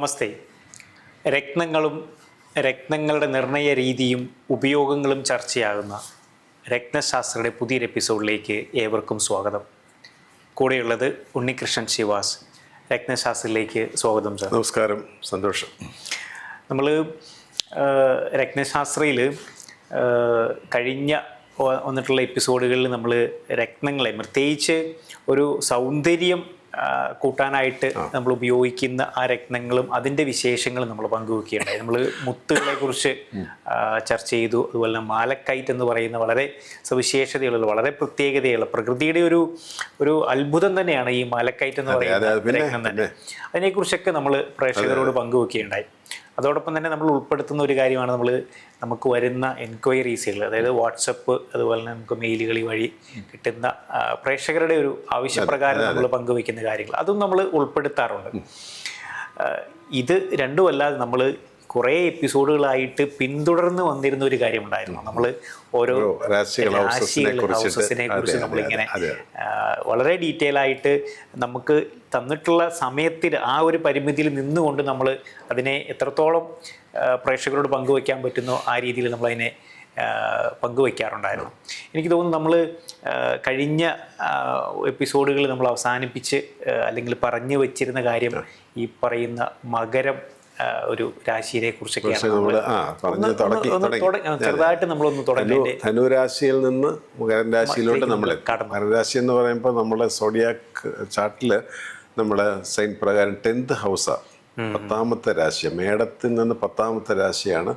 നമസ്തേ. രത്നങ്ങളും രത്നങ്ങളുടെ നിർണയ രീതിയും ഉപയോഗങ്ങളും ചർച്ചയാകുന്ന രത്നശാസ്ത്രയുടെ പുതിയൊരു എപ്പിസോഡിലേക്ക് ഏവർക്കും സ്വാഗതം. കൂടെയുള്ളത് ഉണ്ണികൃഷ്ണൻ ശിവാസ്. രത്നശാസ്ത്രയിലേക്ക് സ്വാഗതം സാർ. നമസ്കാരം, സന്തോഷം. നമ്മൾ രത്നശാസ്ത്രയിൽ കഴിഞ്ഞ വന്നിട്ടുള്ള എപ്പിസോഡുകളിൽ നമ്മൾ രത്നങ്ങളെ പ്രത്യേകിച്ച് ഒരു സൗന്ദര്യം കൂട്ടാനായിട്ട് നമ്മൾ ഉപയോഗിക്കുന്ന ആ രത്നങ്ങളും അതിൻ്റെ വിശേഷങ്ങളും നമ്മൾ പങ്കുവെക്കുകയുണ്ടായി. നമ്മൾ മുത്തുകളെ കുറിച്ച് ചർച്ച ചെയ്തു. അതുപോലെ തന്നെ മാലക്കൈറ്റ് എന്ന് പറയുന്ന വളരെ സവിശേഷതയുള്ള വളരെ പ്രത്യേകതയുള്ള പ്രകൃതിയുടെ ഒരു അത്ഭുതം തന്നെയാണ് ഈ മാലക്കൈറ്റ് എന്ന് പറയുന്ന രത്നം തന്നെ. അതിനെക്കുറിച്ചൊക്കെ നമ്മൾ പ്രേക്ഷകരോട് പങ്കുവെക്കുകയുണ്ടായി. അതോടൊപ്പം തന്നെ നമ്മൾ ഉൾപ്പെടുത്തുന്ന ഒരു കാര്യമാണ് നമുക്ക് വരുന്ന എൻക്വയറീസുകൾ, അതായത് വാട്സപ്പ് അതുപോലെ തന്നെ നമുക്ക് മെയിലുകൾ വഴി കിട്ടുന്ന പ്രേക്ഷകരുടെ ഒരു ആവശ്യപ്രകാരം നമ്മൾ പങ്കുവയ്ക്കുന്ന കാര്യങ്ങൾ, അതും നമ്മൾ ഉൾപ്പെടുത്താറുണ്ട്. ഇത് രണ്ടുമല്ലാതെ നമ്മൾ കുറേ എപ്പിസോഡുകളായിട്ട് പിന്തുടർന്ന് വന്നിരുന്ന ഒരു കാര്യമുണ്ടായിരുന്നു. നമ്മൾ ഓരോ രാശികൾ ഹൗസസിനെ കുറിച്ച് നമ്മളിങ്ങനെ വളരെ ഡീറ്റെയിൽ ആയിട്ട് നമുക്ക് തന്നിട്ടുള്ള സമയത്തിൽ ആ ഒരു പരിമിതിയിൽ നിന്നുകൊണ്ട് നമ്മൾ അതിനെ എത്രത്തോളം പ്രേക്ഷകരോട് പങ്കുവയ്ക്കാൻ പറ്റുന്നോ ആ രീതിയിൽ നമ്മളതിനെ പങ്കുവയ്ക്കാറുണ്ടായിരുന്നു. എനിക്ക് തോന്നുന്നു നമ്മൾ കഴിഞ്ഞ എപ്പിസോഡുകളിൽ നമ്മൾ അവസാനിപ്പിച്ച് അല്ലെങ്കിൽ പറഞ്ഞു വച്ചിരുന്ന കാര്യം ഈ പറയുന്ന മകരം ഒരു രാശിയെ കുറിച്ചൊക്കെയാണ്. ചെറുതായിട്ട് നമ്മളൊന്ന് തുടങ്ങി. ധനുരാശിയിൽ നിന്ന് മകരം രാശിയിലോട്ട് നമ്മൾ മകരം രാശി എന്ന് പറയുമ്പോൾ നമ്മുടെ സോഡിയാക് ചാർട്ടില് നമ്മുടെ സൈൻ പ്രകാരം 10th ഹൗസാണ്, 10ാമത്തെ രാശിയാണ്. മേടത്തിൽ നിന്ന് 10ാമത്തെ രാശിയാണ്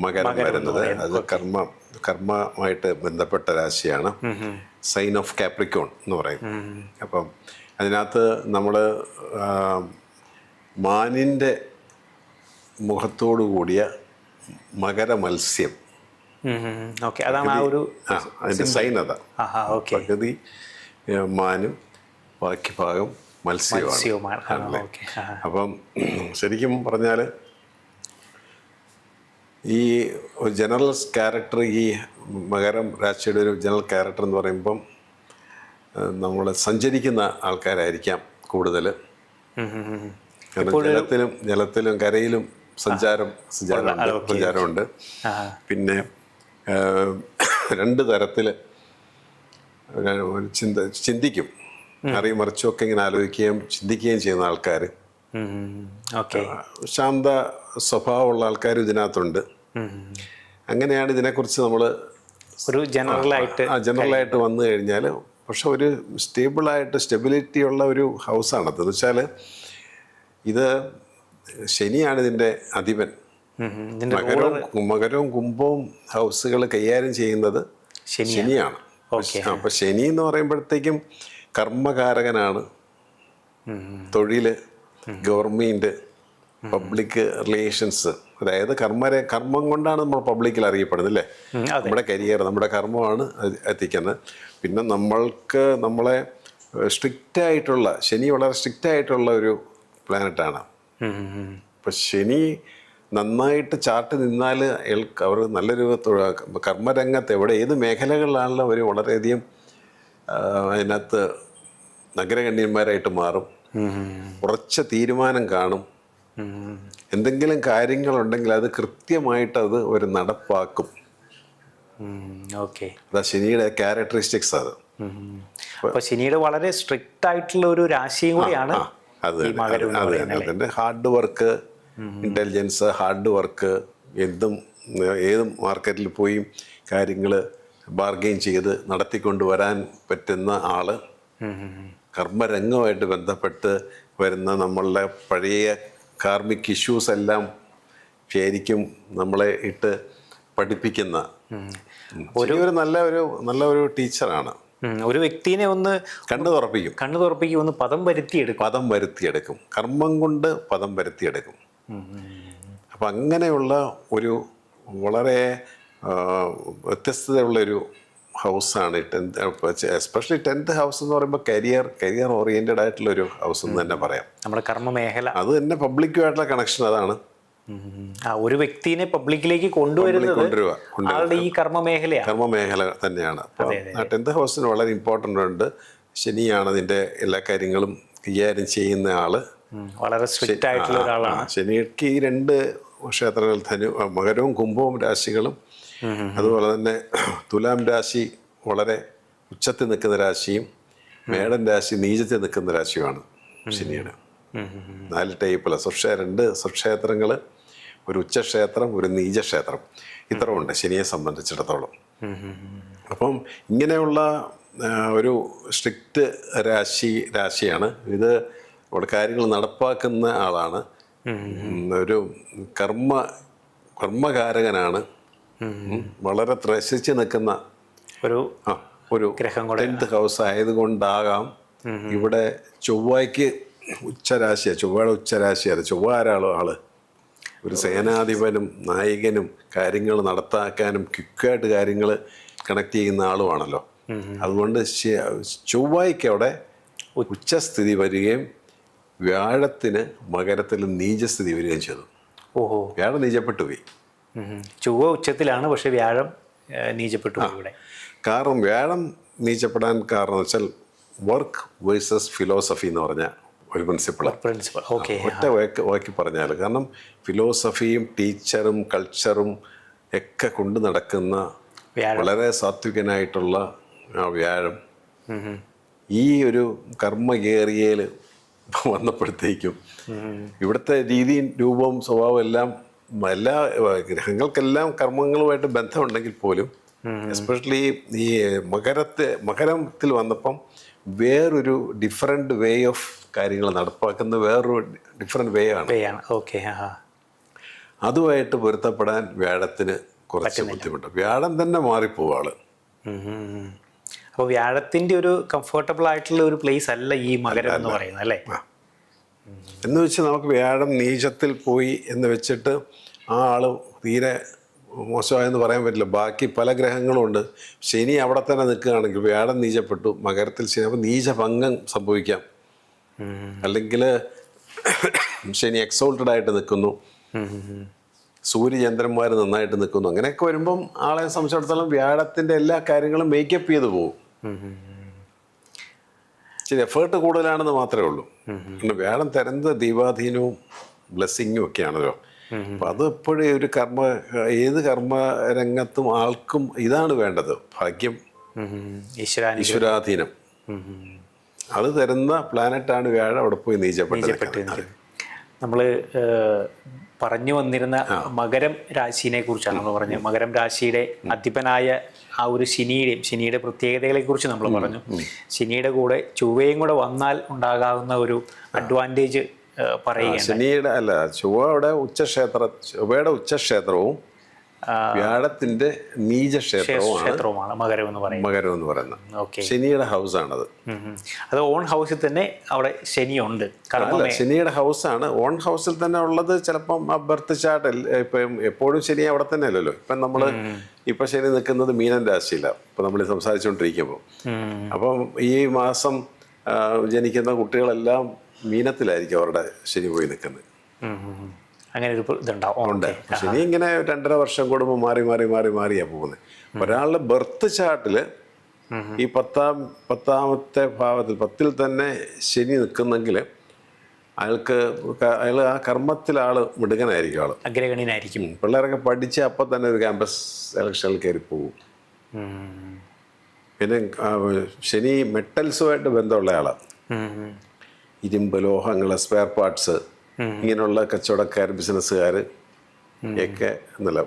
മകരം വരുന്നത്. അത് കർമ്മമായിട്ട് ബന്ധപ്പെട്ട രാശിയാണ്. സൈൻ ഓഫ് കാപ്രിക്കോൺ എന്ന് പറയും. അപ്പം അതിനകത്ത് നമ്മൾ മാനിൻ്റെ മുഖത്തോടു കൂടിയ മകര മത്സ്യം, അതിന്റെ സൈൻ അതാ. പകുതി മാനും ബാക്കി ഭാഗം മത്സ്യവുമാണ്. അപ്പം ശരിക്കും പറഞ്ഞാൽ ഈ ഒരു ജനറൽ ക്യാരക്ടർ, ഈ മകരം രാശിയുടെ ഒരു ജനറൽ ക്യാരക്ടർ എന്ന് പറയുമ്പം നമ്മൾ സഞ്ചരിക്കുന്ന ആൾക്കാരായിരിക്കാം കൂടുതൽ. കാരണം ജലത്തിലും കരയിലും സഞ്ചാരമുണ്ട്. പിന്നെ രണ്ട് തരത്തിൽ ചിന്തിക്കും, അറിയും മറിച്ചുമൊക്കെ ഇങ്ങനെ ആലോചിക്കുകയും ചിന്തിക്കുകയും ചെയ്യുന്ന ആൾക്കാർ, ശാന്ത സ്വഭാവമുള്ള ആൾക്കാരും ഇതിനകത്തുണ്ട്. അങ്ങനെയാണ് ഇതിനെക്കുറിച്ച് നമ്മൾ ഒരു ജനറലായിട്ട് വന്നു കഴിഞ്ഞാൽ. പക്ഷെ ഒരു സ്റ്റെബിലിറ്റി ഉള്ള ഒരു ഹൗസാണത്. എന്ന് വെച്ചാൽ ഇത് ശനിയാണ് ഇതിൻ്റെ അധിപൻ. മകരവും കുംഭവും ഹൗസുകൾ കൈകാര്യം ചെയ്യുന്നത് ശനിയാണ്. അപ്പൊ ശനി എന്ന് പറയുമ്പോഴത്തേക്കും കർമ്മകാരകനാണ്. തൊഴില്, ഗവൺമെന്റ്, പബ്ലിക് റിലേഷൻസ്, അതായത് കർമ്മം കൊണ്ടാണ് നമ്മൾ പബ്ലിക്കിൽ അറിയപ്പെടുന്നത് അല്ലേ. നമ്മുടെ കരിയർ, നമ്മുടെ കർമ്മമാണ് എത്തിക്കുന്നത്. പിന്നെ നമ്മളെ സ്ട്രിക്റ്റായിട്ടുള്ള, ശനി വളരെ സ്ട്രിക്റ്റായിട്ടുള്ള ഒരു പ്ലാനറ്റാണ്. ഇപ്പം ശനി നന്നായിട്ട് ചാർട്ട് നിന്നാൽ അവർ നല്ലൊരു കർമ്മരംഗത്ത് ഏത് മേഖലകളിലാണല്ലോ അവർ വളരെയധികം അതിനകത്ത് നഗരഗണ്യന്മാരായിട്ട് മാറും. ഉറച്ച തീരുമാനം കാണും. എന്തെങ്കിലും കാര്യങ്ങളുണ്ടെങ്കിൽ അത് കൃത്യമായിട്ട് അത് ഒരു നടപ്പാക്കും. അതാ ശനിയുടെ ക്യാരക്ടറിസ്റ്റിക്സ്. അത് ശനിയുടെ വളരെ സ്ട്രിക്റ്റ് ആയിട്ടുള്ള ഒരു രാശിയും കൂടിയാണ്. അതിൻ്റെ hard work, intelligence, hard work, ഏതും മാർക്കറ്റിൽ പോയി കാര്യങ്ങൾ ബാർഗെയിൻ ചെയ്ത് നടത്തിക്കൊണ്ടുവരാൻ പറ്റുന്ന ആള്. കർമ്മരംഗമായിട്ട് ബന്ധപ്പെട്ട് വരുന്ന നമ്മളുടെ പഴയ കാർമിക് ഇഷ്യൂസ് എല്ലാം ശരിക്കും നമ്മളെ ഇട്ട് പഠിപ്പിക്കുന്ന ഒരു നല്ല ഒരു ടീച്ചറാണ്. ഒരു വ്യക്തിനെ ഒന്ന് കണ്ണു തുറപ്പിക്കും, ഒന്ന് പദം വരുത്തിയെടുക്കും. കർമ്മം കൊണ്ട് പദം വരുത്തിയെടുക്കും. അപ്പം അങ്ങനെയുള്ള ഒരു വളരെ വ്യത്യസ്തതയുള്ളൊരു ഹൗസാണ് എസ്പെഷ്യലി 10th ഹൗസ് എന്ന് പറയുമ്പോൾ കരിയർ ഓറിയന്റഡ് ആയിട്ടുള്ള ഒരു ഹൗസ് എന്ന് തന്നെ പറയാം. നമ്മുടെ കർമ്മമേഖല അത് തന്നെ പബ്ലിക്കുമായിട്ടുള്ള കണക്ഷൻ അതാണ്. ഒരു വ്യക്തിനെ പബ്ലിക്കിലേക്ക് കൊണ്ടുവരുന്നത് ഈ കർമ്മമേഖല തന്നെയാണ്. 10th ഹൗസിന് വളരെ ഇമ്പോർട്ടൻ്റ് ഉണ്ട്. ശനിയാണ് അതിൻ്റെ എല്ലാ കാര്യങ്ങളും കൈകാര്യം ചെയ്യുന്ന ആള്. വളരെ സ്ട്രിക്റ്റ് ആയിട്ടുള്ള ഒരാളാണ്. ശനിക്ക് ഈ 2 ക്ഷേത്രങ്ങൾ മകരവും കുംഭവും രാശികളും, അതുപോലെ തന്നെ തുലാം രാശി വളരെ ഉച്ചത്തിൽ നിൽക്കുന്ന രാശിയും മേടൻ രാശി നീചത്തിൽ നിൽക്കുന്ന രാശിയുമാണ് ശനിയുടെ. 4 ടൈപ്പിൽ 2 സ്വക്ഷേത്രങ്ങൾ, ഒരു ഉച്ചക്ഷേത്രം, ഒരു നീചക്ഷേത്രം, ഇത്രയുണ്ട് ശനിയെ സംബന്ധിച്ചിടത്തോളം. അപ്പം ഇങ്ങനെയുള്ള ഒരു സ്ട്രിക്റ്റ് രാശിയാണ് ഇത്. അവിടെ കാര്യങ്ങൾ നടപ്പാക്കുന്ന ആളാണ്, ഒരു കർമ്മകാരകനാണ്, വളരെ ത്രസിച്ച് നിൽക്കുന്ന ഒരു ഗ്രഹം 10th ഹൗസ് ആയതുകൊണ്ടാകാം ഇവിടെ ചൊവ്വയ്ക്ക് ഉച്ചരാശിയാണ്. ചൊവ്വയുടെ ഉച്ചരാശിയാണ്. ചൊവ്വ ആള് ഒരു സേനാധിപനും നായകനും കാര്യങ്ങൾ നടത്താക്കാനും ക്വിക്കായിട്ട് കാര്യങ്ങൾ കണക്ട് ചെയ്യുന്ന ആളുമാണല്ലോ. അതുകൊണ്ട് ചൊവ്വയ്ക്ക് അവിടെ ഉച്ചസ്ഥിതി വരികയും വ്യാഴത്തിന് മകരത്തിൽ നീചസ്ഥിതി വരികയും ചെയ്തു. വ്യാഴം നീചപ്പെട്ടു പോയി. ചൊവ്വ ഉച്ചത്തിലാണ്, പക്ഷെ വ്യാഴം നീചപ്പെട്ടു പോയി ഇവിടെ. കാരണം വ്യാഴം നീചപ്പെടാൻ കാരണം വെച്ചാൽ വർക്ക് വേഴ്സസ് ഫിലോസഫി എന്ന് പറഞ്ഞ ഒരു പ്രിൻസിപ്പിൾ. ഒറ്റ വാക്കി പറഞ്ഞാൽ, കാരണം ഫിലോസഫിയും ടീച്ചറും കൾച്ചറും ഒക്കെ കൊണ്ട് നടക്കുന്ന വളരെ സാത്വികനായിട്ടുള്ള ആ വ്യാഴം ഈ ഒരു കർമ്മകേറിയയിൽ വന്നപ്പോഴത്തേക്കും ഇവിടുത്തെ രീതിയും രൂപവും സ്വഭാവവും എല്ലാം എല്ലാ ഗ്രഹങ്ങൾക്കെല്ലാം കർമ്മങ്ങളുമായിട്ട് ബന്ധമുണ്ടെങ്കിൽ പോലും എസ്പെഷ്യലി ഈ മകരത്തിൽ വന്നപ്പം വേറൊരു ഡിഫറെന്റ് വേ ഓഫ് കാര്യങ്ങൾ നടപ്പാക്കുന്ന വേറൊരു ഡിഫറെന്റ് വേ ആണ്. അതുമായിട്ട് പൊരുത്തപ്പെടാൻ വ്യാഴത്തിന് കുറച്ച് ബുദ്ധിമുട്ട്. വ്യാഴം തന്നെ മാറിപ്പോവാള്. അപ്പോൾ വ്യാഴത്തിന്റെ ഒരു കംഫർട്ടബിൾ ആയിട്ടുള്ള ഒരു പ്ലേസ് അല്ല ഈ മകരം എന്ന് പറയുന്നത് അല്ലേ? എന്ന് വെച്ചാൽ നമുക്ക് വ്യാഴം നീചത്തിൽ പോയി എന്ന് വെച്ചിട്ട് ആ ആള് തീരെ മോശമായെന്ന് പറയാൻ പറ്റില്ല. ബാക്കി പല ഗ്രഹങ്ങളും ഉണ്ട്. ശനി അവിടെ തന്നെ നിൽക്കുകയാണെങ്കിൽ വ്യാഴം നീചപ്പെട്ടു, മകരത്തിൽ ശനി, അപ്പോൾ നീചഭംഗം സംഭവിക്കാം. അല്ലെങ്കിൽ ശനി എക്സോൾട്ടഡ് ആയിട്ട് നിൽക്കുന്നു, സൂര്യചന്ദ്രന്മാർ നന്നായിട്ട് നിൽക്കുന്നു. അങ്ങനെയൊക്കെ വരുമ്പം ആളെ സംബന്ധിച്ചിടത്തോളം വ്യാഴത്തിൻ്റെ എല്ലാ കാര്യങ്ങളും മേക്കപ്പ് ചെയ്ത് പോകും. ശരി, എഫേർട്ട് കൂടുതലാണെന്ന് മാത്രമേ ഉള്ളൂ. പിന്നെ വ്യാഴം തരുന്നത് ദൈവാധീനവും ബ്ലെസ്സിങ്ങും ഒക്കെയാണല്ലോ. അപ്പം അത് എപ്പോഴും ഒരു ഏത് കർമ്മരംഗത്തും ആൾക്കും ഇതാണ് വേണ്ടത്, ഭാഗ്യം, ഈശ്വരാധീനം. അത് തരുന്ന പ്ലാനറ്റാണ് വ്യാഴം. അവിടെ പോയി നീചപ്പെട്ടത്. നമ്മൾ പറഞ്ഞു വന്നിരുന്ന മകരം രാശിനെ കുറിച്ചാണ് നമ്മൾ പറഞ്ഞത്. മകരം രാശിയുടെ അധിപനായ ആ ഒരു ശനിയുടെ പ്രത്യേകതകളെ കുറിച്ച് നമ്മൾ പറഞ്ഞു. ശനിയുടെ കൂടെ ചൊവ്വയും കൂടെ വന്നാൽ ഉണ്ടാകാവുന്ന ഒരു അഡ്വാൻറ്റേജ് പറയുകയാണ്. ശനിയുടെ അല്ല, ചൊവ്വയുടെ ഉച്ചക്ഷേത്രവും വ്യാഴത്തിന്റെ നീചക്ഷേത്രവുമാണ് മകരം എന്ന് പറയുന്നത്. ശനിയുടെ ഹൗസ് ആണത്. അത് ഓൺ ഹൗസിൽ തന്നെ അവിടെ ശനിയുണ്ട്. ശനിയുടെ ഹൗസാണ്. ഓൺ ഹൗസിൽ തന്നെ ഉള്ളത്. ചിലപ്പം ആ ബർത്ത് ചാർട്ട് ഇപ്പം എപ്പോഴും ശനി അവിടെ തന്നെ അല്ലല്ലോ. ഇപ്പം നമ്മള് ഇപ്പൊ ശനി നിൽക്കുന്നത് മീനൻ രാശിയിലാണ് ഇപ്പൊ നമ്മൾ സംസാരിച്ചുകൊണ്ടിരിക്കുമ്പോൾ. അപ്പം ഈ മാസം ജനിക്കുന്ന കുട്ടികളെല്ലാം മീനത്തിലായിരിക്കും അവരുടെ ശനി പോയി നിൽക്കുന്നത്. അങ്ങനെ ഒരു ഇതുണ്ടാവും. ശനി ഇങ്ങനെ 2.5 വർഷം കൂടുമ്പോൾ മാറിയാ പോകുന്നത്. ഒരാളുടെ ബർത്ത് ചാർട്ടില് ഈ പത്താമത്തെ ഭാവത്തിൽ 10ൽ തന്നെ ശനി നിൽക്കുന്നെങ്കിൽ അയാൾ ആ കർമ്മത്തിൽ മിടുകനായിരിക്കും, അഗ്രഗണ്യനായിരിക്കും. പിള്ളേരൊക്കെ പഠിച്ച് അപ്പം തന്നെ ഒരു ക്യാമ്പസ് ഇലക്ഷനിൽ കയറി പോകും. പിന്നെ ശനി മെറ്റൽസുമായിട്ട് ബന്ധമുള്ള ആളാണ്. ഇരുമ്പ്, ലോഹങ്ങൾ, സ്പെയർ പാർട്സ്, ഇങ്ങനെയുള്ള കച്ചവടക്കാർ, ബിസിനസ്സുകാർ ഒക്കെ എന്നല്ല,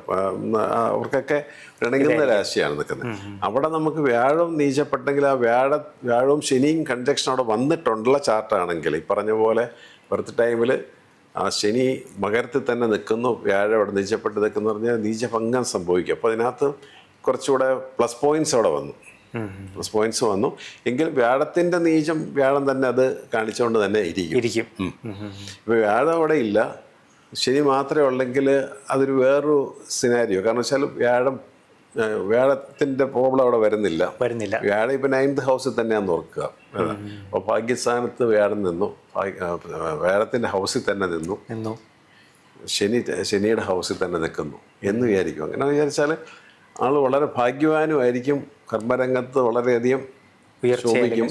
അവർക്കൊക്കെ ഇണങ്ങുന്ന രാശിയാണ് നിൽക്കുന്നത്. അവിടെ നമുക്ക് വ്യാഴം നീചപ്പെട്ടെങ്കിൽ ആ വ്യാഴവും ശനിയും കൺജക്ഷൻ അവിടെ വന്നിട്ടുള്ള ചാർട്ടാണെങ്കിൽ ഈ പറഞ്ഞ പോലെ ബർത്ത് ടൈമിൽ ആ ശനി മകരത്തിൽ തന്നെ നിൽക്കുന്നു, വ്യാഴം അവിടെ നീചപ്പെട്ട് നിൽക്കുന്നു പറഞ്ഞാൽ നീചഭംഗം സംഭവിക്കും. അപ്പോൾ അതിനകത്ത് കുറച്ചുകൂടെ പ്ലസ് പോയിന്റ്സ് അവിടെ വന്നു. എങ്കിൽ വ്യാഴത്തിന്റെ നീചം വ്യാഴം തന്നെ അത് കാണിച്ചുകൊണ്ട് തന്നെ ഇരിക്കും. ഇപ്പൊ വ്യാഴം അവിടെ ഇല്ല, ശനി മാത്രമേ ഉള്ളെങ്കിൽ അതൊരു വേറൊരു സിനാരിയോ. കാരണം വെച്ചാൽ വ്യാഴത്തിന്റെ പ്രോബ്ലം അവിടെ വരുന്നില്ല. വ്യാഴം ഇപ്പൊ 9th ഹൗസിൽ തന്നെയാന്ന് ഓർക്കുക. അപ്പോൾ ഭാഗ്യസ്ഥാനത്ത് വ്യാഴം നിന്നു, വ്യാഴത്തിന്റെ ഹൗസിൽ തന്നെ നിന്നു, ശനിയുടെ ഹൗസിൽ തന്നെ നിൽക്കുന്നു എന്ന് വിചാരിക്കും. അങ്ങനെ വിചാരിച്ചാൽ ആള് വളരെ ഭാഗ്യവാനുമായിരിക്കും, കർമ്മരംഗത്ത് വളരെയധികം ശോഭിക്കും.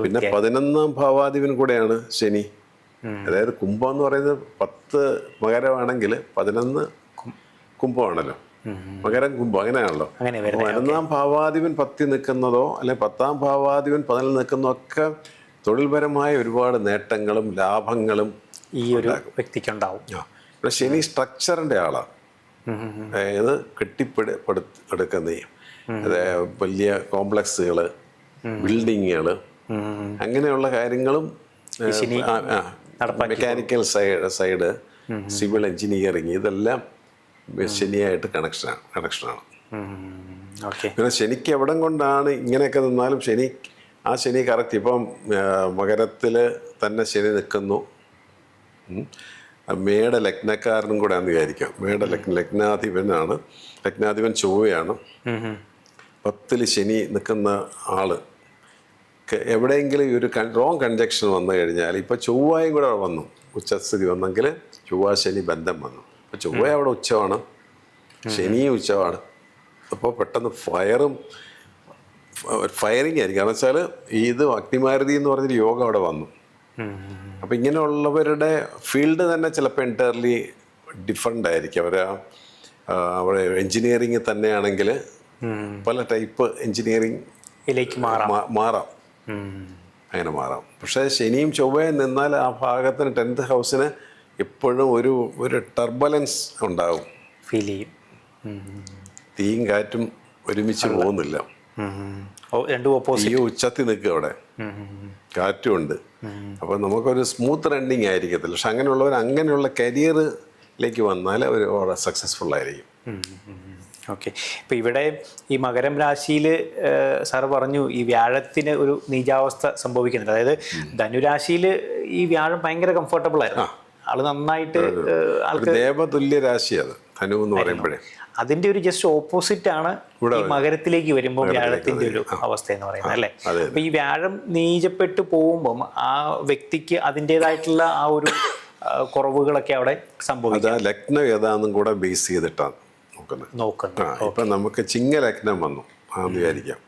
പിന്നെ 11ാം ഭാവാധിപൻ കൂടെയാണ് ശനി. അതായത് കുംഭം എന്ന് പറയുന്നത് 10 മകരമാണെങ്കിൽ 11 കുംഭമാണല്ലോ. മകരം കുംഭം അങ്ങനെയാണല്ലോ. 11-ാം ഭാവാധിപൻ 10 നിൽക്കുന്നതോ അല്ലെങ്കിൽ 10-ാം ഭാവാധിപൻ 11 നിൽക്കുന്നതോ ഒക്കെ തൊഴിൽപരമായ ഒരുപാട് നേട്ടങ്ങളും ലാഭങ്ങളും ഈ ഒരു വ്യക്തിക്ക് ഉണ്ടാവും. ഇവിടെ ശനി സ്ട്രക്ചറിന്റെ ആളാണ്. അതായത് എടുക്കുന്ന അതായത് വലിയ കോംപ്ലക്സുകൾ, ബിൽഡിങ്ങുകൾ, അങ്ങനെയുള്ള കാര്യങ്ങളും മെക്കാനിക്കൽ സൈഡ്, സിവിൽ എഞ്ചിനീയറിങ്, ഇതെല്ലാം ശനിയായിട്ട് കണക്ഷനാണ്. പിന്നെ ശനിക്ക് എവിടം കൊണ്ടാണ് ഇങ്ങനെയൊക്കെ നിന്നാലും ശനി കറക്റ്റ്. ഇപ്പം മകരത്തിൽ തന്നെ ശനി നിൽക്കുന്നു. മേട ലഗ്നക്കാരനും കൂടെ ആണെന്ന് വിചാരിക്കാം. ലഗ്നാധിപൻ ചൊവ്വയാണ്. 10-ൽ ശനി നിൽക്കുന്ന ആള് എവിടെയെങ്കിലും ഒരു റോങ് കൺജക്ഷൻ വന്നു കഴിഞ്ഞാൽ, ഇപ്പം ചൊവ്വായും കൂടെ വന്നു, ഉച്ചസ്ഥിതി വന്നെങ്കിൽ ചൊവ്വ ശനി ബന്ധം വന്നു. അപ്പം ചൊവ്വ അവിടെ ഉച്ചമാണ്, ശനിയും ഉച്ചമാണ്. അപ്പോൾ പെട്ടെന്ന് ഫയറിങ് ആയിരിക്കും. കാരണം വെച്ചാൽ ഇത് അഗ്നിമാരുതി എന്ന് പറഞ്ഞൊരു യോഗം അവിടെ വന്നു. അപ്പം ഇങ്ങനെയുള്ളവരുടെ ഫീൽഡ് തന്നെ ചിലപ്പോൾ എൻറ്റയർലി ഡിഫറെൻ്റ് ആയിരിക്കും. അവിടെ എൻജിനീയറിങ് തന്നെയാണെങ്കിൽ പല ടൈപ്പ് എൻജിനീയറിംഗിലേക്ക് മാറാം. അങ്ങനെ മാറാം. പക്ഷേ ശനിയും ചൊവ്വയും നിന്നാൽ ആ ഭാഗത്തിന് 10th ഹൗസിന് എപ്പോഴും ഒരു ടർബുലൻസ് ഉണ്ടാവും, ഫീൽ ചെയ്യും. തീയും കാറ്റും ഒരുമിച്ച് പോകുന്നില്ല. ഈ ഉച്ചത്തി നിൽക്കുക അവിടെ, കാറ്റും ഉണ്ട്. അപ്പോൾ നമുക്കൊരു സ്മൂത്ത് റണ്ണിങ് ആയിരിക്കത്തില്ല. പക്ഷെ അങ്ങനെയുള്ള കരിയറിലേക്ക് വന്നാൽ അവർ സക്സസ്ഫുൾ ആയിരിക്കും. ഓക്കെ. ഇപ്പം ഇവിടെ ഈ മകരം രാശിയിൽ സാറ് പറഞ്ഞു ഈ വ്യാഴത്തിന് ഒരു നീചാവസ്ഥ സംഭവിക്കുന്നുണ്ട്. അതായത് ധനുരാശിയിൽ ഈ വ്യാഴം ഭയങ്കര കംഫർട്ടബിൾ ആയിരുന്നു, ആള് നന്നായിട്ട് ദേവതുല്യ രാശിയാണ് ധനു എന്ന് പറയുമ്പോഴേ. അതിന്റെ ഒരു ജസ്റ്റ് ഓപ്പോസിറ്റ് ആണ് ഈ മകരത്തിലേക്ക് വരുമ്പോൾ വ്യാഴത്തിന്റെ ഒരു അവസ്ഥ എന്ന് പറയുന്നത്, അല്ലേ? അപ്പൊ ഈ വ്യാഴം നീചപ്പെട്ട് പോകുമ്പം ആ വ്യക്തിക്ക് അതിൻ്റെതായിട്ടുള്ള ആ ഒരു കുറവുകളൊക്കെ അവിടെ സംഭവിക്കും. ലഗ്നം ഏതാണെന്നും കൂടെ ബേസ് ചെയ്തിട്ടാണ് നോക്കുന്നത്. ഇപ്പൊ നമുക്ക് ചിങ്ങ ലഗ്നം വന്നു ആന്ന് വിചാരിക്കാം.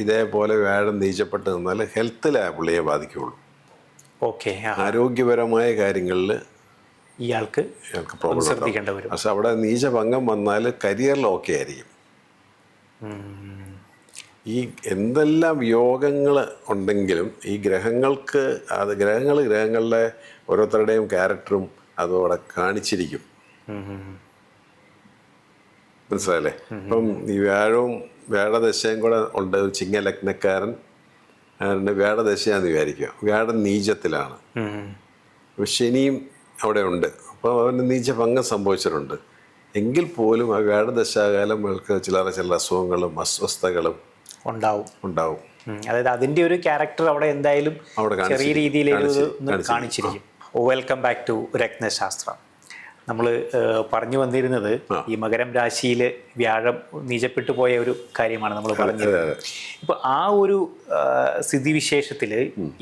ഇതേപോലെ വ്യാഴം നീചപ്പെട്ട് നിന്നാൽ ഹെൽത്തിലെ പുള്ളിയെ ബാധിക്കുള്ളൂ. ഓക്കെ. ആരോഗ്യപരമായ കാര്യങ്ങളിൽ ഇയാൾക്ക് പ്രോബ്ലം ശ്രദ്ധിക്കേണ്ടി വരും. പക്ഷെ അവിടെ നീചഭംഗം വന്നാൽ കരിയറിൽ ഓക്കെ ആയിരിക്കും. ഈ എന്തെല്ലാം യോഗങ്ങൾ ഉണ്ടെങ്കിലും ഈ ഗ്രഹങ്ങളുടെ ഓരോരുത്തരുടെയും ക്യാരക്ടറും അതോടെ കാണിച്ചിരിക്കും. മനസ്സിലായല്ലേ? ഇപ്പം ഈ വ്യാഴദശയും കൂടെ ഉണ്ട്. ഒരു ചിങ്ങ ലഗ്നക്കാരൻ വ്യാഴദശയാന്ന് വിചാരിക്കുക. വ്യാഴം നീചത്തിലാണ്, ശനിയും അവിടെ ഉണ്ട്. അപ്പോൾ അവന് നീചഭംഗം സംഭവിച്ചിട്ടുണ്ട്. എങ്കിൽ പോലും ആ വ്യാഴദശാകാലം അവർക്ക് ചില അസുഖങ്ങളും അസ്വസ്ഥതകളും ഉണ്ടാവും. അതായത് അതിന്റെ ഒരു ക്യാരക്ടർ അവിടെ എന്തായാലും ചെറിയ രീതിയിൽ കാണിച്ചിരിക്കും. വെൽക്കം ബാക്ക് ടു രത്നശാസ്ത്രം. നമ്മൾ പറഞ്ഞു വന്നിരുന്നത് ഈ മകരം രാശിയിൽ വ്യാഴം നീചപ്പെട്ടു പോയ ഒരു കാര്യമാണ് നമ്മൾ പറഞ്ഞത്. ഇപ്പൊ ആ ഒരു സ്ഥിതിവിശേഷത്തിൽ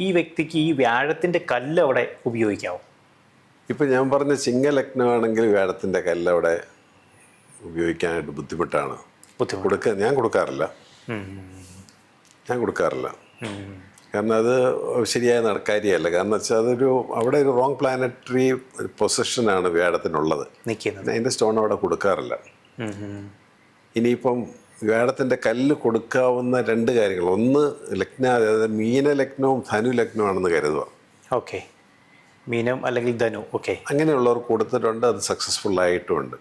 ഈ വ്യക്തിക്ക് ഈ വ്യാഴത്തിന്റെ കല്ല് അവിടെ ഉപയോഗിക്കാവും. ഇപ്പൊ ഞാൻ പറഞ്ഞ ചിങ്ങ ലഗ്നമാണെങ്കിൽ വ്യാഴത്തിന്റെ കല്ല് അവിടെ ഉപയോഗിക്കാനായിട്ട് ബുദ്ധിമുട്ടാണ്. ഞാൻ കൊടുക്കാറില്ല. കാരണം അത് ശരിയായ കാര്യമല്ല. കാരണം വെച്ചാൽ അവിടെ ഒരു റോങ് പ്ലാനറ്ററി പൊസിഷനാണ് വ്യാഴത്തിനുള്ളത്. അതിൻ്റെ സ്റ്റോൺ അവിടെ കൊടുക്കാറില്ല. ഇനിയിപ്പം വ്യാഴത്തിൻ്റെ കല്ല് കൊടുക്കാവുന്ന 2 കാര്യങ്ങൾ. ഒന്ന് അതായത് മീന ലഗ്നവും ധനു ലഗ്നമാണെന്ന് കരുതുക. ഓക്കെ. മീനം അല്ലെങ്കിൽ ധനു. ഓക്കെ. അങ്ങനെയുള്ളവർ കൊടുത്തിട്ടുണ്ട്, അത് സക്സസ്ഫുൾ ആയിട്ടുമുണ്ട്.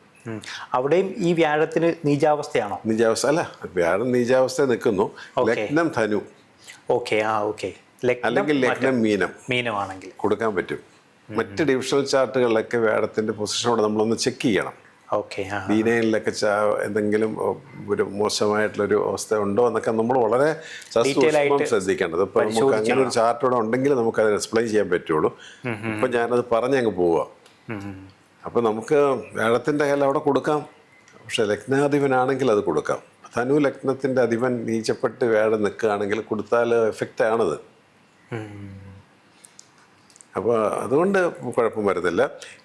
അവിടെയും ഈ വ്യാഴത്തിന് നീചാവസ്ഥയാണോ? നീചാവസ്ഥ അല്ല, വ്യാഴം നീചാവസ്ഥ നിൽക്കുന്നു. ലഗ്നം ധനു. ഓക്കെ. അല്ലെങ്കിൽ ലഗ്നം മീനമാണെങ്കിൽ കൊടുക്കാൻ പറ്റും. മറ്റ് ഡിവിഷണൽ ചാർട്ടുകളിലൊക്കെ വ്യാഴത്തിന്റെ പൊസിഷനോടെ നമ്മളൊന്ന് ചെക്ക് ചെയ്യണം. ദീനയിലൊക്കെ എന്തെങ്കിലും ഒരു മോശമായിട്ടുള്ളൊരു അവസ്ഥ ഉണ്ടോ എന്നൊക്കെ നമ്മൾ വളരെ ശ്രദ്ധിക്കേണ്ടത്. ഇപ്പൊ നമുക്ക് അങ്ങനെ ഒരു ചാർട്ടോടെ ഉണ്ടെങ്കിൽ നമുക്ക് അത് എക്സ്പ്ലെയിൻ ചെയ്യാൻ പറ്റുള്ളൂ. ഇപ്പൊ ഞാനത് പറഞ്ഞങ്ങ് പോവാ. അപ്പൊ നമുക്ക് വ്യാഴത്തിന്റെ കയ്യിൽ അവിടെ കൊടുക്കാം. പക്ഷെ ലഗ്നാധിപനാണെങ്കിൽ അത് കൊടുക്കാം. ധനു ലഗ്നത്തിന്റെ അധിപൻ നീച്ചപ്പെട്ട് വ്യാഴം നിൽക്കുകയാണെങ്കിൽ കൊടുത്താൽ എഫക്റ്റ് ആണത്. അപ്പോൾ അതുകൊണ്ട് കുഴപ്പം വരുന്നില്ല.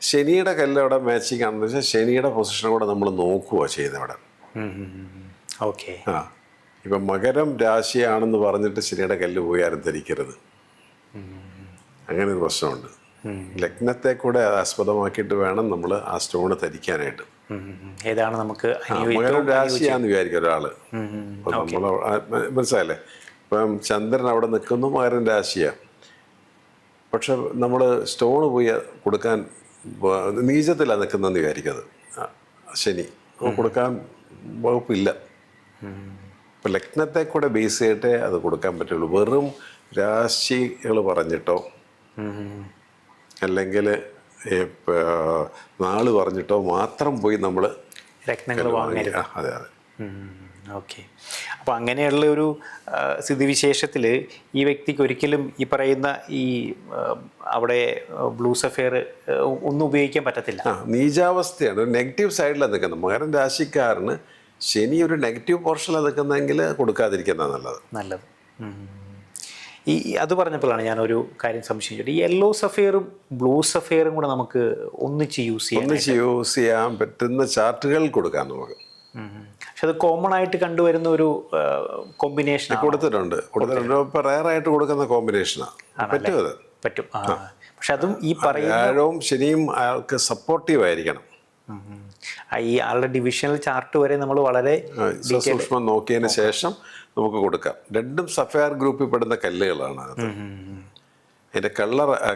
ശനിയുടെ കല്ല് അവിടെ മാച്ചിങ് ആണെന്ന് വെച്ചാൽ ശനിയുടെ പൊസിഷൻ കൂടെ നമ്മൾ നോക്കുക ചെയ്യുന്നത് അവിടെ. ഓക്കെ. ഇപ്പം മകരം രാശിയാണെന്ന് പറഞ്ഞിട്ട് ശനിയുടെ കല്ല് പോയി ആരും ധരിക്കരുത്. അങ്ങനെ ഒരു പ്രശ്നമുണ്ട്. ലഗ്നത്തെ കൂടെ ആസ്പദമാക്കിയിട്ട് വേണം നമ്മൾ ആ സ്റ്റോൺ ധരിക്കാനായിട്ട്. ഏതാണ് നമുക്ക് മകരം രാശിയാന്ന് വിചാരിക്കും ഒരാള്. നമ്മൾ മനസ്സിലായല്ലേ, ഇപ്പം ചന്ദ്രൻ അവിടെ നിൽക്കുന്നു, മകരം രാശിയാണ്. പക്ഷെ നമ്മൾ സ്റ്റോൺ പോയി കൊടുക്കാൻ നീചത്തിലാണ് നിൽക്കുന്നതെന്ന് വിചാരിക്കുന്നത് ശനി, കൊടുക്കാൻ വകുപ്പില്ല. ഇപ്പം ലഗ്നത്തെ കൂടെ ബേസ് ചെയ്തിട്ടേ അത് കൊടുക്കാൻ പറ്റുള്ളൂ. വെറും രാശികൾ പറഞ്ഞിട്ടോ അല്ലെങ്കിൽ നാള് പറഞ്ഞിട്ടോ മാത്രം പോയി നമ്മൾ രത്നങ്ങൾ വാങ്ങരുത്. അതെ അതെ. ഓക്കെ. അപ്പോൾ അങ്ങനെയുള്ള ഒരു സ്ഥിതിവിശേഷത്തിൽ ഈ വ്യക്തിക്ക് ഒരിക്കലും ഈ പറയുന്ന ഈ അവിടെ ബ്ലൂ സഫയർ ഒന്നും ഉപയോഗിക്കാൻ പറ്റത്തില്ല. നീചാവസ്ഥയാണ്, ഒരു നെഗറ്റീവ് സൈഡിലാണ് നിൽക്കുന്നത്. മകരം രാശിക്കാരന് ശനി ഒരു നെഗറ്റീവ് പോർഷനിലാണ് നിൽക്കുന്നതെങ്കിൽ കൊടുക്കാതിരിക്കുന്നതാണ് നല്ലത്. ഈ അത് പറഞ്ഞപ്പോഴാണ് ഞാനൊരു കാര്യം സംശയിച്ചത്. ഈ യെല്ലോ സഫയറും ബ്ലൂ സഫയറും കൂടെ നമുക്ക് ഒന്നിച്ച് യൂസ് ചെയ്യാൻ പറ്റുന്ന ചാർട്ടുകൾ കൊടുക്കാം നമുക്ക്. പക്ഷെ അത് കോമൺ ആയിട്ട് കണ്ടുവരുന്ന ഒരു കോമ്പിനേഷൻ കൊടുത്തിട്ടുണ്ട്. ഇപ്പൊ റയറായിട്ട് കൊടുക്കുന്ന കോമ്പിനേഷനാണ്. പറ്റും. പക്ഷെ അതും ഈ പറയുന്ന വ്യാഴവും ശനിയും അയാൾക്ക് സപ്പോർട്ടീവ് ആയിരിക്കണം. ഈ ആളുടെ ഡിവിഷണൽ ചാർട്ട് വരെ നമ്മൾ വളരെ സൂക്ഷ്മം നോക്കിയതിന് ശേഷം നമുക്ക് കൊടുക്കാം. രണ്ടും സഫയർ ഗ്രൂപ്പിൽ പെടുന്ന കല്ലുകളാണ്. അതിന്റെ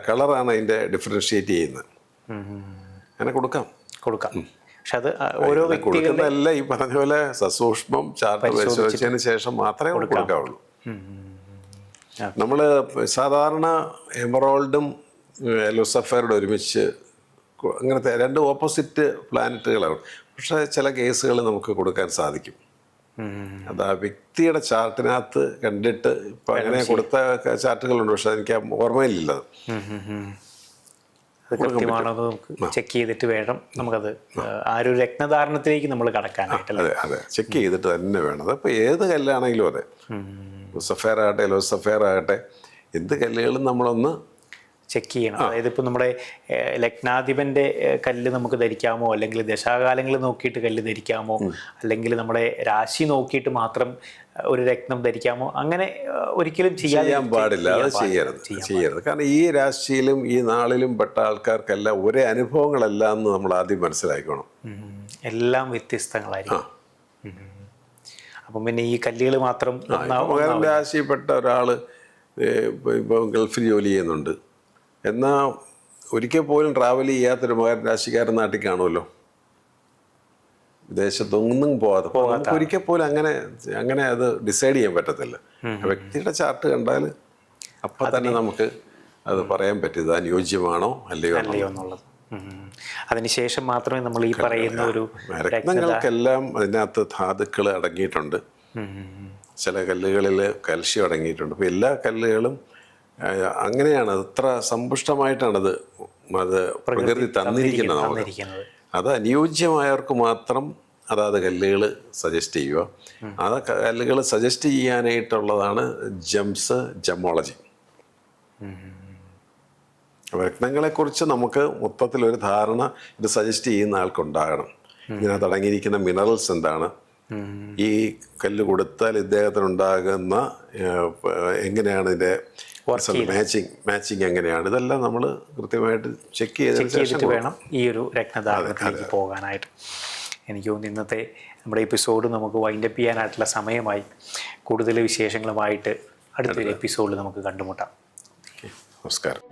കളറാണ് അതിന്റെ ഡിഫറൻഷിയേറ്റ് ചെയ്യുന്നത്. അങ്ങനെ കൊടുക്കാം. പക്ഷെ അത് ഓരോ കൊടുക്കുന്നതല്ല, ഈ പറഞ്ഞ പോലെ സസൂക്ഷ്മം ചാർട്ട് പരിശോധിച്ചതിന് ശേഷം മാത്രമേ കൊടുക്കാവുള്ളൂ. നമ്മൾ സാധാരണ എമറോൾഡും യെല്ലോ സഫയറുടെ ഒരുമിച്ച് അങ്ങനത്തെ രണ്ട് ഓപ്പോസിറ്റ് പ്ലാനറ്റുകളാണ്. പക്ഷേ ചില കേസുകൾ നമുക്ക് കൊടുക്കാൻ സാധിക്കും. അത് ആ വ്യക്തിയുടെ ചാർട്ടിനകത്ത് കണ്ടിട്ട് ഇപ്പം അങ്ങനെ കൊടുത്ത ചാർട്ടുകളുണ്ട്, പക്ഷെ എനിക്ക് ഓർമ്മയിലില്ല. അത് കൃത്യമാണോ നമുക്ക് ചെക്ക് ചെയ്തിട്ട് വേണം നമുക്കത് ആ ഒരു രത്നധാരണത്തിലേക്ക് നമ്മൾ കടക്കാനായിട്ട്. അതെ അതെ, ചെക്ക് ചെയ്തിട്ട് തന്നെ വേണം. അതപ്പോൾ ഏത് കല്ലാണെങ്കിലും അതെ, സഫയർ ആകട്ടെ യെല്ലോ സഫയർ ആകട്ടെ, എന്ത് കല്ലുകളും നമ്മളൊന്ന് ചെക്ക് ചെയ്യണം. അതായത് ഇപ്പോൾ നമ്മുടെ ലഗ്നാധിപൻ്റെ കല്ല് നമുക്ക് ധരിക്കാമോ, അല്ലെങ്കിൽ ദശാകാലങ്ങൾ നോക്കിയിട്ട് കല്ല് ധരിക്കാമോ, അല്ലെങ്കിൽ നമ്മുടെ രാശി നോക്കിയിട്ട് മാത്രം ഒരു രത്നം ധരിക്കാമോ, അങ്ങനെ ഒരിക്കലും ചെയ്യാൻ പാടില്ല. അത് ചെയ്യരുത്. കാരണം ഈ രാശിയിലും ഈ നാളിലും പെട്ട ആൾക്കാർക്കെല്ലാം ഒരേ അനുഭവങ്ങളല്ല എന്ന് നമ്മൾ ആദ്യം മനസ്സിലാക്കണം. എല്ലാം വ്യത്യസ്തങ്ങളായിരിക്കും. അപ്പം പിന്നെ ഈ കല്ലുകൾ മാത്രം രാശിയിൽപ്പെട്ട ഒരാൾ ഇപ്പോൾ ഗൾഫിൽ ജോലി ചെയ്യുന്നുണ്ട്, എന്നാൽ ഒരിക്കൽ പോലും ട്രാവൽ ചെയ്യാത്തൊരു മകരം രാശിക്കാരൻ നാട്ടിൽ കാണുമല്ലോ, വിദേശത്തൊന്നും പോകാതെ. ഒരിക്കൽ പോലും അങ്ങനെ അത് ഡിസൈഡ് ചെയ്യാൻ പറ്റത്തില്ല. വ്യക്തിയുടെ ചാർട്ട് കണ്ടാൽ അപ്പം തന്നെ നമുക്ക് അത് പറയാൻ പറ്റും, ഇത് അനുയോജ്യമാണോ അല്ലയോ എന്നുള്ളത്. അതിനുശേഷം മാത്രമേ നമ്മൾ ഈ പറയുന്ന ഒരു രത്നങ്ങൾക്കെല്ലാം അതിനകത്ത് ധാതുക്കൾ അടങ്ങിയിട്ടുണ്ട്. ചില കല്ലുകളിൽ കാൽഷ്യം അടങ്ങിയിട്ടുണ്ട്. അപ്പോൾ എല്ലാ കല്ലുകളും അങ്ങനെയാണ്, അത്ര സമ്പുഷ്ടമായിട്ടാണത് പ്രകൃതി തന്നിരിക്കുന്നത് നമുക്ക്. അത് അനുയോജ്യമായവർക്ക് മാത്രം അതാത് കല്ലുകൾ സജസ്റ്റ് ചെയ്യുക. അത് കല്ലുകൾ സജസ്റ്റ് ചെയ്യാനായിട്ടുള്ളതാണ് ജമോളജി. രത്നങ്ങളെക്കുറിച്ച് നമുക്ക് മൊത്തത്തിലൊരു ധാരണ ഇത് സജസ്റ്റ് ചെയ്യുന്ന ആൾക്കുണ്ടാകണം. ഇതിനകത്ത് അടങ്ങിയിരിക്കുന്ന മിനറൽസ് എന്താണ്, ഈ കല്ല് കൊടുത്താൽ ഇദ്ദേഹത്തിനുണ്ടാകുന്ന എങ്ങനെയാണ് ഇതിൻ്റെ മാച്ചിങ് എങ്ങനെയാണ്, ഇതെല്ലാം നമ്മൾ കൃത്യമായിട്ട് ചെക്ക് ചെയ്തിട്ട് വേണം ഈ ഒരു രത്നധാരണത്തിലേക്ക് പോകാനായിട്ട്. എനിക്ക് തോന്നുന്നു ഇന്നത്തെ നമ്മുടെ എപ്പിസോഡ് നമുക്ക് വൈൻഡപ്പ് ചെയ്യാനായിട്ടുള്ള സമയമായി. കൂടുതൽ വിശേഷങ്ങളുമായിട്ട് അടുത്തൊരു എപ്പിസോഡിൽ നമുക്ക് കണ്ടുമുട്ടാം. നമസ്കാരം.